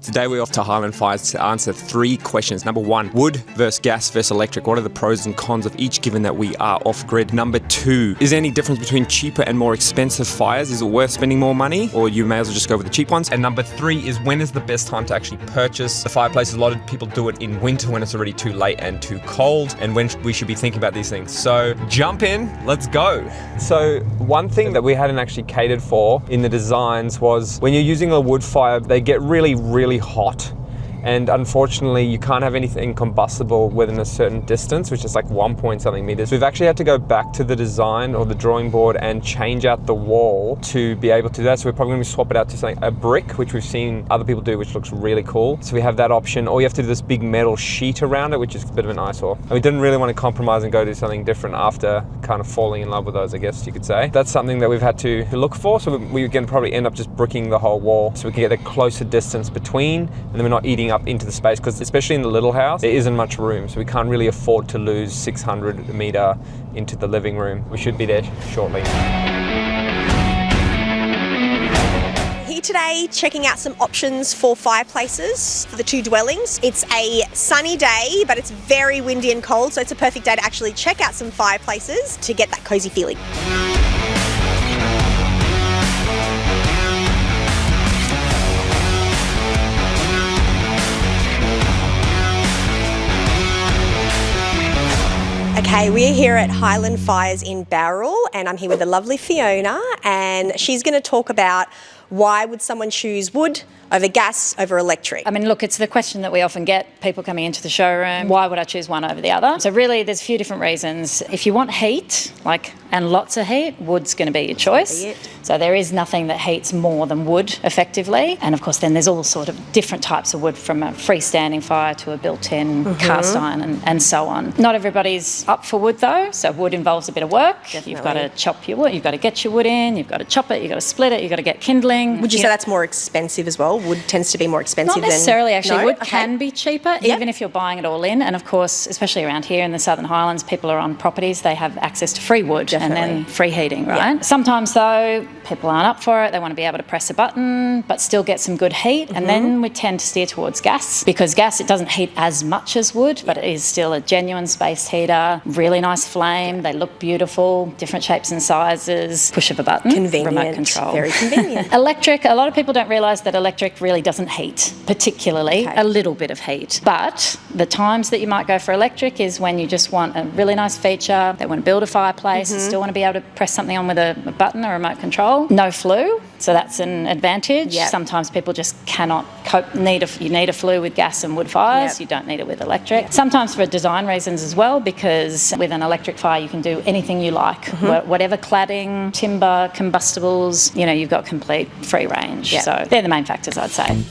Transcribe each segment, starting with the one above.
Today we're off to Highland Fires to answer 3 questions. Number 1, wood versus gas versus electric. What are the pros and cons of each given that we are off-grid? Number 2, is there any difference between cheaper and more expensive fires? Is it worth spending more money or you may as well just go with the cheap ones? And number 3 is when is the best time to actually purchase the fireplaces? A lot of people do it in winter when it's already too late and too cold and when we should be thinking about these things. So jump in, let's go. So one thing that we hadn't actually catered for in the designs was when you're using a wood fire, they get really hot, and unfortunately you can't have anything combustible within a certain distance, which is like 1 point something meters. We've actually had to go back to the design or the drawing board and change out the wall to be able to do that. So we're probably going to swap it out to something, a brick, which we've seen other people do, which looks really cool. So we have that option, or you have to do this big metal sheet around it, which is a bit of an eyesore. And we didn't really want to compromise and go do something different after kind of falling in love with those, I guess you could say. That's something that we've had to look for. So we're going to probably end up just bricking the whole wall so we can get a closer distance between, and then we're not eating up into the space, because especially in the little house there isn't much room, so we can't really afford to lose 600 meter into the living room. We should be there shortly. Here today checking out some options for fireplaces for the 2 dwellings. It's a sunny day, but it's very windy and cold, so it's a perfect day to actually check out some fireplaces to get that cozy feeling. Okay, we're here at Highland Fires in Bowral, and I'm here with the lovely Fiona, and she's going to talk about why would someone choose wood over gas over electric. I mean, look, it's the question that we often get, people coming into the showroom, why would I choose one over the other? So really, there's a few different reasons. If you want heat, and lots of heat, wood's going to be your choice. So there is nothing that heats more than wood, effectively. And of course, then there's all sort of different types of wood, from a freestanding fire to a built-in cast iron and so on. Not everybody's up for wood though, so wood involves a bit of work. Definitely. You've got to chop your wood, you've got to get your wood in, you've got to chop it, you've got to split it, you've got to get kindling. Would you say that's more expensive as well? Wood tends to be more expensive than... Not necessarily, actually. No? Wood can be cheaper, even if you're buying it all in. And of course, especially around here in the Southern Highlands, people are on properties, they have access to free wood and then free heating, right? Yep. Sometimes though, people aren't up for it, they want to be able to press a button but still get some good heat, and then we tend to steer towards gas, because gas, it doesn't heat as much as wood, but it is still a genuine space heater, really nice flame, they look beautiful, different shapes and sizes, push of a button, convenient, remote control. Very convenient. Electric, a lot of people don't realise that electric really doesn't heat, particularly a little bit of heat. But the times that you might go for electric is when you just want a really nice feature, they want to build a fireplace, you still want to be able to press something on with a button or a remote control. No flue, so that's an advantage. Sometimes people just cannot cope. You need a flue with gas and wood fires, you don't need it with electric. Sometimes for design reasons as well, because with an electric fire you can do anything you like. Whatever cladding, timber, combustibles, you've got complete free range. So they're the main factors, I'd say.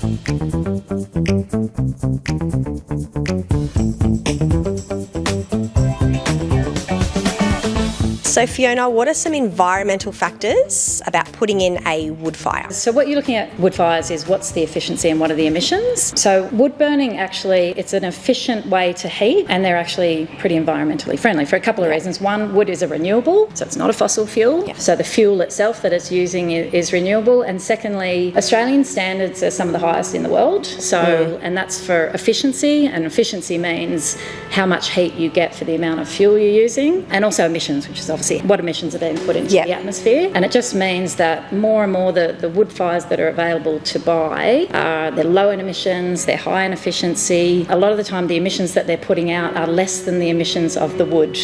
So Fiona, what are some environmental factors about putting in a wood fire? So what you're looking at wood fires is what's the efficiency and what are the emissions. So wood burning, actually, it's an efficient way to heat, and they're actually pretty environmentally friendly for a couple of reasons. One, wood is a renewable, so it's not a fossil fuel. So the fuel itself that it's using is renewable. And secondly, Australian standards are some of the highest in the world. So, and that's for efficiency, and efficiency means how much heat you get for the amount of fuel you're using, and also emissions, which is obviously what emissions are being put into the atmosphere. And it just means that more and more the wood fires that are available to buy they're low in emissions, they're high in efficiency. A lot of the time the emissions that they're putting out are less than the emissions of the wood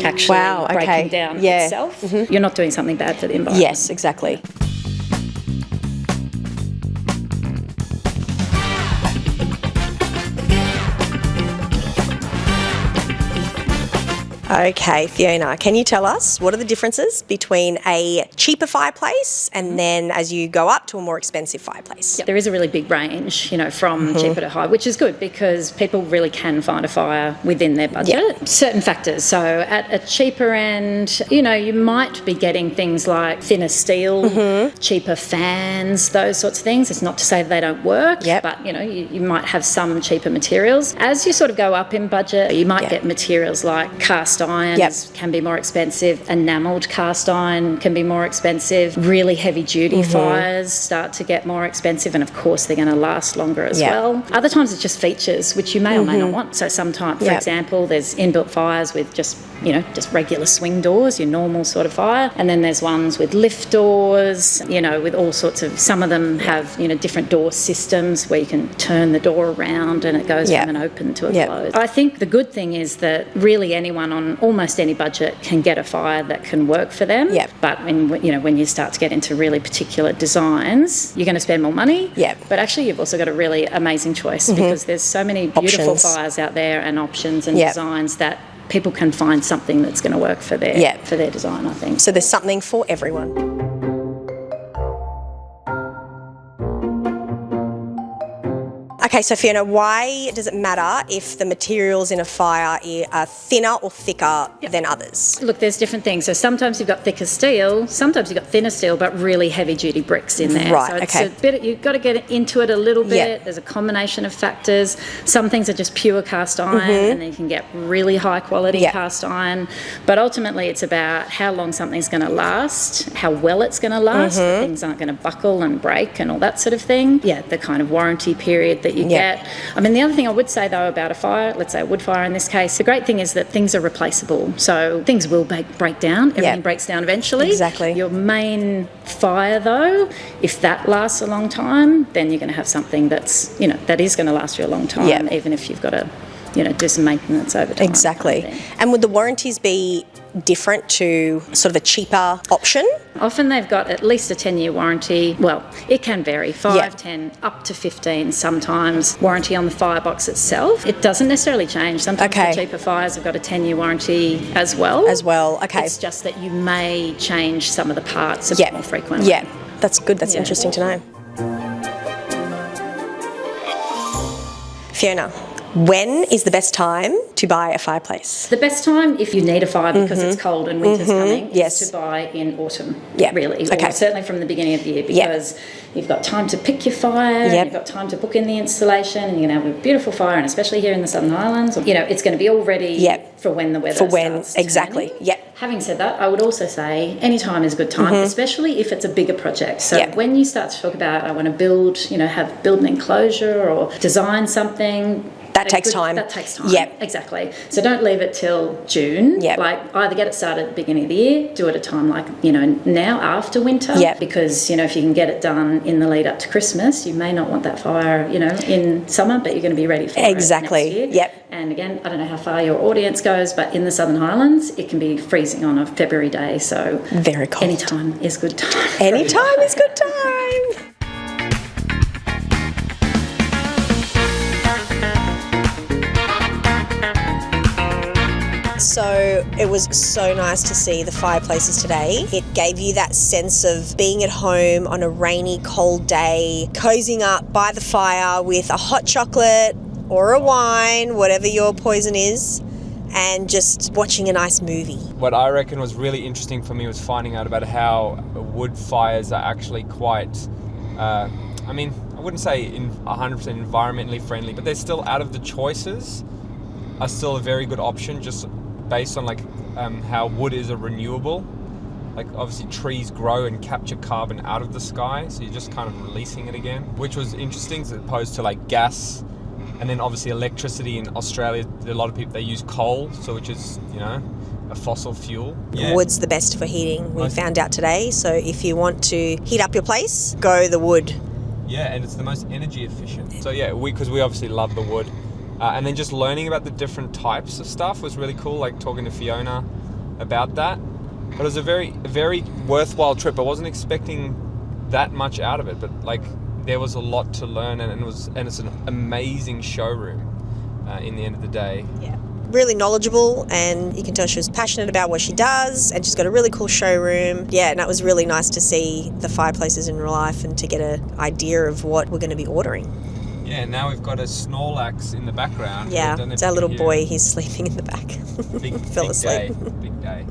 actually breaking down itself. You're not doing something bad for the environment. Yes, exactly. Okay, Fiona, can you tell us what are the differences between a cheaper fireplace and then as you go up to a more expensive fireplace? There is a really big range, from cheaper to high, which is good because people really can find a fire within their budget. Certain factors. So at a cheaper end, you might be getting things like thinner steel, cheaper fans, those sorts of things. It's not to say that they don't work, but you might have some cheaper materials. As you sort of go up in budget, you might get materials like cast cast iron Yep. can be more expensive. Enamelled cast iron can be more expensive. Really heavy duty fires start to get more expensive, and of course they're going to last longer as Yep. well. Other times it's just features which you may or may not want. So sometimes, for Yep. example, there's inbuilt fires with just regular swing doors, your normal sort of fire, and then there's ones with lift doors, with all sorts of, some of them have different door systems where you can turn the door around and it goes Yep. from an open to a Yep. closed. I think the good thing is that really anyone on almost any budget can get a fire that can work for them. Yep. But when you start to get into really particular designs, you're going to spend more money. Yep. But actually you've also got a really amazing choice because there's so many beautiful Options. fires out there and options and Yep. designs that people can find something that's going to work for their Yep. for their design, I think. So there's something for everyone. Okay, so Fiona, why does it matter if the materials in a fire are thinner or thicker than others? Look, there's different things. So sometimes you've got thicker steel, sometimes you've got thinner steel, but really heavy duty bricks in there. Right, so it's okay. a bit, you've got to get into it a little bit. Yeah. There's a combination of factors. Some things are just pure cast iron and then you can get really high quality Yeah. cast iron. But ultimately it's about how long something's going to last, how well it's going to last, that things aren't going to buckle and break and all that sort of thing. Yeah, the kind of warranty period that you Yeah. get. I mean, the other thing I would say though about a fire, let's say a wood fire in this case, the great thing is that things are replaceable. So things will break down. Everything breaks down eventually. Exactly. Your main fire though, if that lasts a long time, then you're going to have something that's, that is going to last you a long time, Yeah. even if you've got to, do some maintenance over time. Exactly. kind of thing. And would the warranties be different to sort of a cheaper option? Often they've got at least a 10-year warranty. Well, it can vary, 5, Yeah. 10, up to 15 sometimes. Warranty on the firebox itself. It doesn't necessarily change. Sometimes Okay. the cheaper fires have got a 10-year warranty as well. Okay. It's just that you may change some of the parts a bit more frequently. Yeah, that's good. That's Yeah. interesting to know. Fiona, when is the best time to buy a fireplace? The best time, if you need a fire because it's cold and winter's coming, Yes. is to buy in autumn, Yeah. really. Okay. Or certainly from the beginning of the year, Yeah. because you've got time to pick your fire, Yep. you've got time to book in the installation, and you're going to have a beautiful fire, and especially here in the Southern Highlands, it's going to be all ready Yep. for when the weather starts exactly. turning. Yep. Having said that, I would also say any time is a good time, especially if it's a bigger project. So Yep. when you start to talk about, I want to build an enclosure or design something, That takes time. That takes time. Yep. Exactly. So don't leave it till June. Yep. Like either get it started at the beginning of the year, do it at a time like, now after winter. Yep. Because, if you can get it done in the lead up to Christmas, you may not want that fire, in summer, but you're going to be ready for Exactly. it next year. Yep. And again, I don't know how far your audience goes, but in the Southern Highlands, it can be freezing on a February day. So Very cold. any time is good time. Any time is good time. So it was so nice to see the fireplaces today. It gave you that sense of being at home on a rainy, cold day, cozying up by the fire with a hot chocolate or a wine, whatever your poison is, and just watching a nice movie. What I reckon was really interesting for me was finding out about how wood fires are actually quite, I wouldn't say 100% environmentally friendly, but they're still, out of the choices, are still a very good option, just based on how wood is a renewable. Obviously trees grow and capture carbon out of the sky, so you're just kind of releasing it again, which was interesting as opposed to gas. And then obviously electricity in Australia, a lot of people, they use coal, which is, a fossil fuel. Yeah. Wood's the best for heating, we found out today. So if you want to heat up your place, go the wood. Yeah, and it's the most energy efficient. So yeah, because we obviously love the wood. And then just learning about the different types of stuff was really cool, talking to Fiona about that. But it was a very, very worthwhile trip. I wasn't expecting that much out of it, but there was a lot to learn, and it's an amazing showroom in the end of the day. Yeah. Really knowledgeable, and you can tell she was passionate about what she does, and she's got a really cool showroom. Yeah, and that was really nice to see the fireplaces in real life and to get an idea of what we're going to be ordering. Yeah, now we've got a Snorlax in the background. Yeah, it's our little boy. He's sleeping in the back. Big Fell asleep. day. Big day.